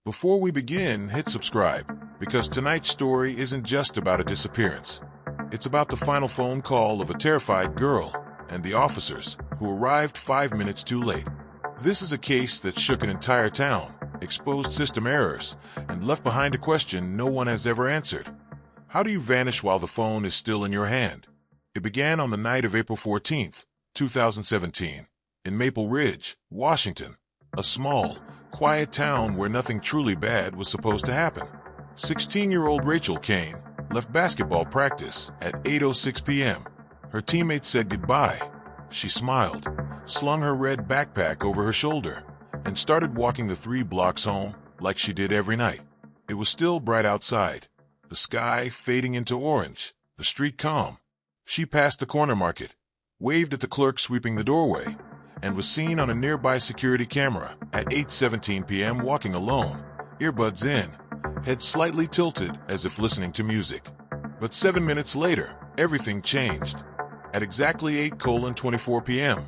Before we begin, hit subscribe, because tonight's story isn't just about a disappearance. It's about the final phone call of a terrified girl and the officers who arrived 5 minutes too late. This is a case that shook an entire town, exposed system errors, and left behind a question no one has ever answered. How do you vanish while the phone is still in your hand? It began on the night of April 14th, 2017, in Maple Ridge, Washington, a small, quiet town where nothing truly bad was supposed to happen. 16-year-old Rachel Kane left basketball practice at 8:06 p.m. Her teammates said goodbye. She smiled, slung her red backpack over her shoulder, and started walking the 3 blocks home like she did every night. It was still bright outside, the sky fading into orange, the street calm. She passed the corner market, waved at the clerk sweeping the doorway, and was seen on a nearby security camera at 8:17 p.m. walking alone, earbuds in, head slightly tilted as if listening to music. But 7 minutes later, everything changed. At exactly 8:24 p.m.,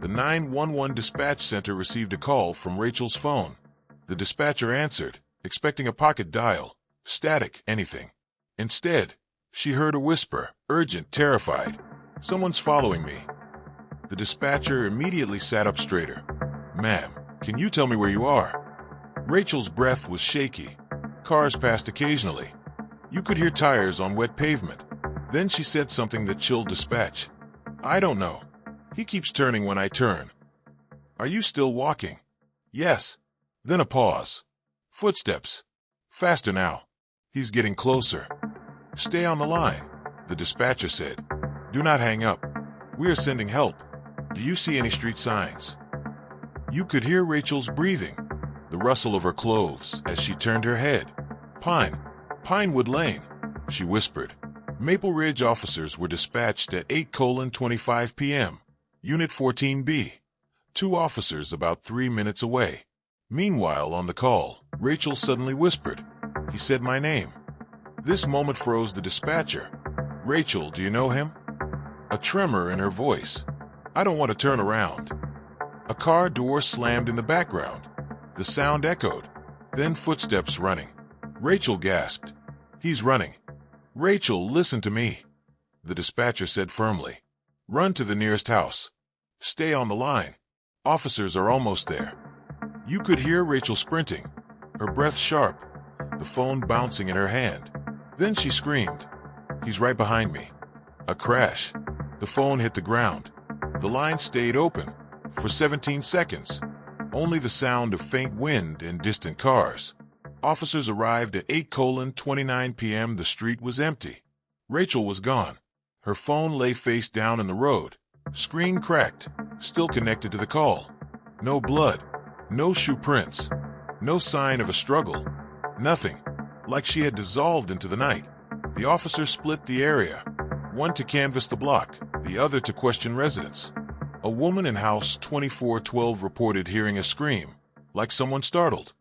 the 911 dispatch center received a call from Rachel's phone. The dispatcher answered, expecting a pocket dial, static, anything. Instead, she heard a whisper, urgent, terrified. "Someone's following me." The dispatcher immediately sat up straighter. "Ma'am, can you tell me where you are?" Rachel's breath was shaky. Cars passed occasionally. You could hear tires on wet pavement. Then she said something that chilled dispatch. "I don't know. He keeps turning when I turn." "Are you still walking?" "Yes." Then a pause. Footsteps. "Faster now. He's getting closer." "Stay on the line," the dispatcher said. "Do not hang up. We are sending help. Do you see any street signs?" You could hear Rachel's breathing, the rustle of her clothes as she turned her head. Pinewood Lane," she whispered. Maple Ridge officers were dispatched at 8:25 p.m., Unit 14B. 2 officers about 3 minutes away. Meanwhile, on the call, Rachel suddenly whispered, "He said my name." This moment froze the dispatcher. "Rachel, do you know him?" A tremor in her voice. "I don't want to turn around." A car door slammed in the background. The sound echoed. Then footsteps running. Rachel gasped. "He's running." "Rachel, listen to me," the dispatcher said firmly. "Run to the nearest house. Stay on the line. Officers are almost there." You could hear Rachel sprinting, her breath sharp, the phone bouncing in her hand. Then she screamed, "He's right behind me." A crash. The phone hit the ground. The line stayed open for 17 seconds. Only the sound of faint wind and distant cars. Officers arrived at 8:29 p.m. The street was empty. Rachel was gone. Her phone lay face down in the road. Screen cracked, still connected to the call. No blood. No shoe prints. No sign of a struggle. Nothing. Like she had dissolved into the night. The officers split the area. One to canvass the block, the other to question residents. A woman in house 2412 reported hearing a scream, like someone startled.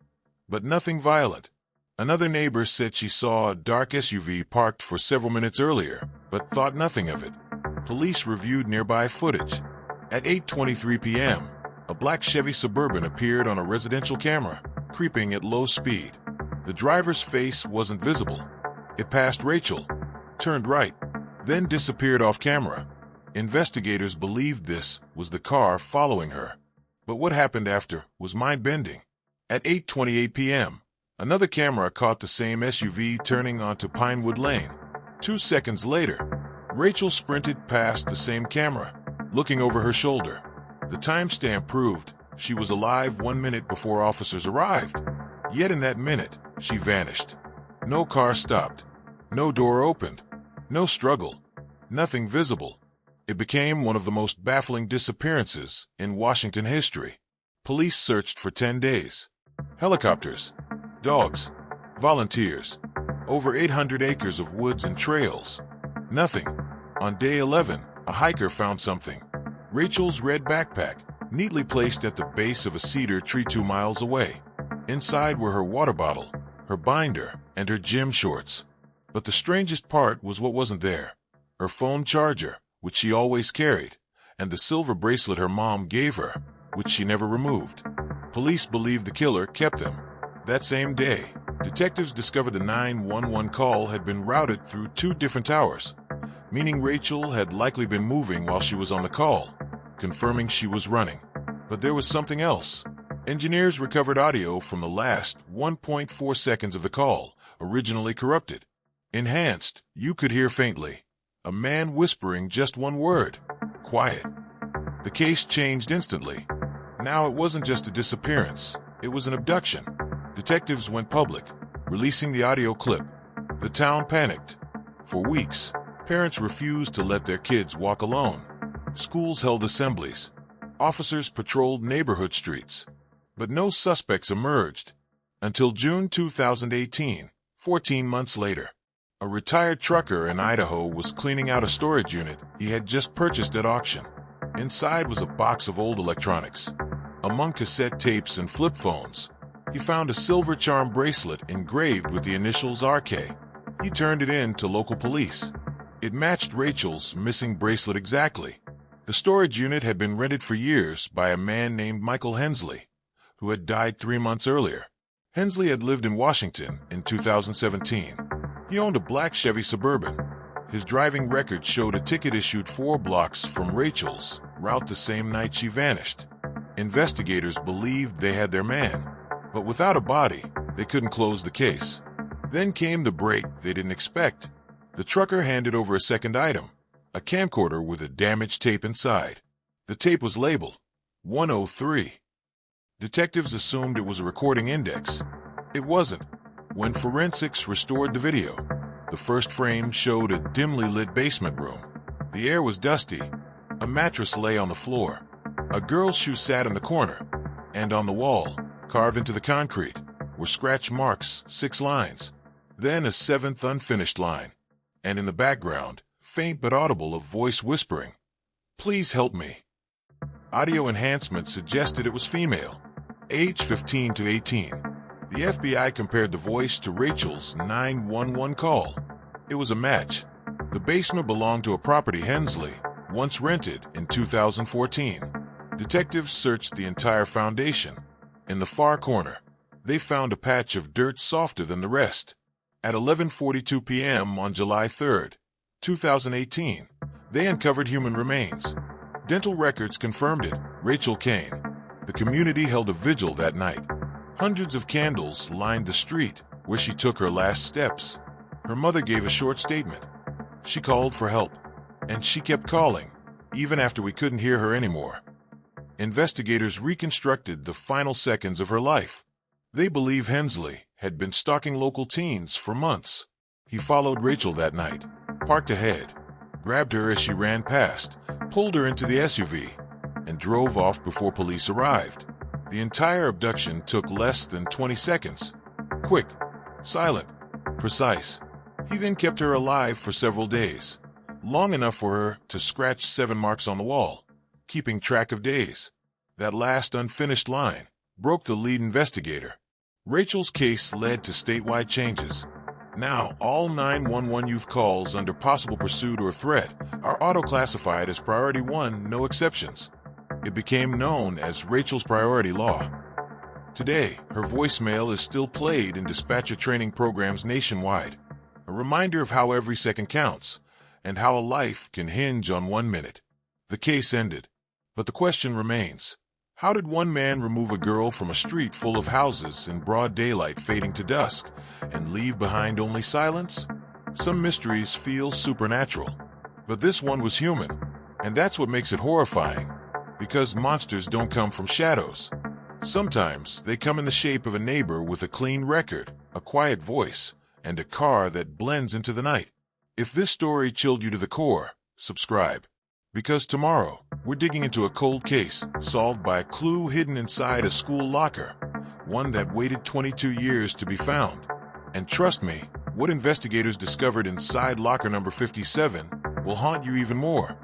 But nothing violent. Another neighbor said she saw a dark SUV parked for several minutes earlier, but thought nothing of it. Police reviewed nearby footage. At 8:23 p.m., a black Chevy Suburban appeared on a residential camera, creeping at low speed. The driver's face wasn't visible. It passed Rachel, turned right, then disappeared off camera. Investigators believed this was the car following her. But what happened after was mind-bending. At 8:28 p.m., another camera caught the same SUV turning onto Pinewood Lane. 2 seconds later, Rachel sprinted past the same camera, looking over her shoulder. The timestamp proved she was alive 1 minute before officers arrived. Yet in that minute, she vanished. No car stopped. No door opened. No struggle. Nothing visible. It became one of the most baffling disappearances in Washington history. Police searched for 10 days. Helicopters, dogs, volunteers, over 800 acres of woods and trails. Nothing. On day 11, a hiker found something. Rachel's red backpack, neatly placed at the base of a cedar tree 2 miles away. Inside were her water bottle, her binder, and her gym shorts. But the strangest part was what wasn't there. Her phone charger, which she always carried, and the silver bracelet her mom gave her, which she never removed. Police believe the killer kept them. That same day, detectives discovered the 911 call had been routed through 2 different towers, meaning Rachel had likely been moving while she was on the call, confirming she was running. But there was something else. Engineers recovered audio from the last 1.4 seconds of the call, originally corrupted. Enhanced, you could hear faintly a man whispering just one word: quiet. The case changed instantly. Now it wasn't just a disappearance, it was an abduction. Detectives went public, releasing the audio clip. The town panicked. For weeks, parents refused to let their kids walk alone. Schools held assemblies. Officers patrolled neighborhood streets. But no suspects emerged until June 2018, 14 months later. A retired trucker in Idaho was cleaning out a storage unit he had just purchased at auction. Inside was a box of old electronics. Among cassette tapes and flip phones, he found a silver charm bracelet engraved with the initials RK. He turned it in to local police. It matched Rachel's missing bracelet exactly. The storage unit had been rented for years by a man named Michael Hensley, who had died 3 months earlier. Hensley had lived in Washington in 2017. He owned a black Chevy Suburban. His driving record showed a ticket issued 4 blocks from Rachel's route the same night she vanished. Investigators believed they had their man, but without a body, they couldn't close the case. Then came the break they didn't expect. The trucker handed over a second item, a camcorder with a damaged tape inside. The tape was labeled 103. Detectives assumed it was a recording index. It wasn't. When forensics restored the video, the first frame showed a dimly lit basement room. The air was dusty. A mattress lay on the floor. A girl's shoe sat in the corner. And on the wall, carved into the concrete, were scratch marks, 6 lines. Then a 7th unfinished line. And in the background, faint but audible, a voice whispering, "Please help me." Audio enhancement suggested it was female, age 15 to 18. The FBI compared the voice to Rachel's 911 call. It was a match. The basement belonged to a property Hensley once rented in 2014. Detectives searched the entire foundation. In the far corner, they found a patch of dirt softer than the rest. At 11:42 p.m. on July 3, 2018, they uncovered human remains. Dental records confirmed it. Rachel Kane. The community held a vigil that night. Hundreds of candles lined the street where she took her last steps. Her mother gave a short statement. She called for help, and she kept calling, even after we couldn't hear her anymore. Investigators reconstructed the final seconds of her life. They believe Hensley had been stalking local teens for months. He followed Rachel that night, parked ahead, grabbed her as she ran past, pulled her into the SUV, and drove off before police arrived. The entire abduction took less than 20 seconds. Quick, silent, precise. He then kept her alive for several days, long enough for her to scratch 7 marks on the wall, keeping track of days. That last unfinished line broke the lead investigator. Rachel's case led to statewide changes. Now, all 911 youth calls under possible pursuit or threat are auto-classified as Priority 1, no exceptions. It became known as Rachel's Priority Law. Today, her voicemail is still played in dispatcher training programs nationwide, a reminder of how every second counts and how a life can hinge on 1 minute. The case ended, but the question remains. How did one man remove a girl from a street full of houses in broad daylight fading to dusk and leave behind only silence? Some mysteries feel supernatural, but this one was human, and that's what makes it horrifying, because monsters don't come from shadows. Sometimes they come in the shape of a neighbor with a clean record, a quiet voice, and a car that blends into the night. If this story chilled you to the core, subscribe. Because tomorrow, we're digging into a cold case solved by a clue hidden inside a school locker, one that waited 22 years to be found. And trust me, what investigators discovered inside locker number 57 will haunt you even more.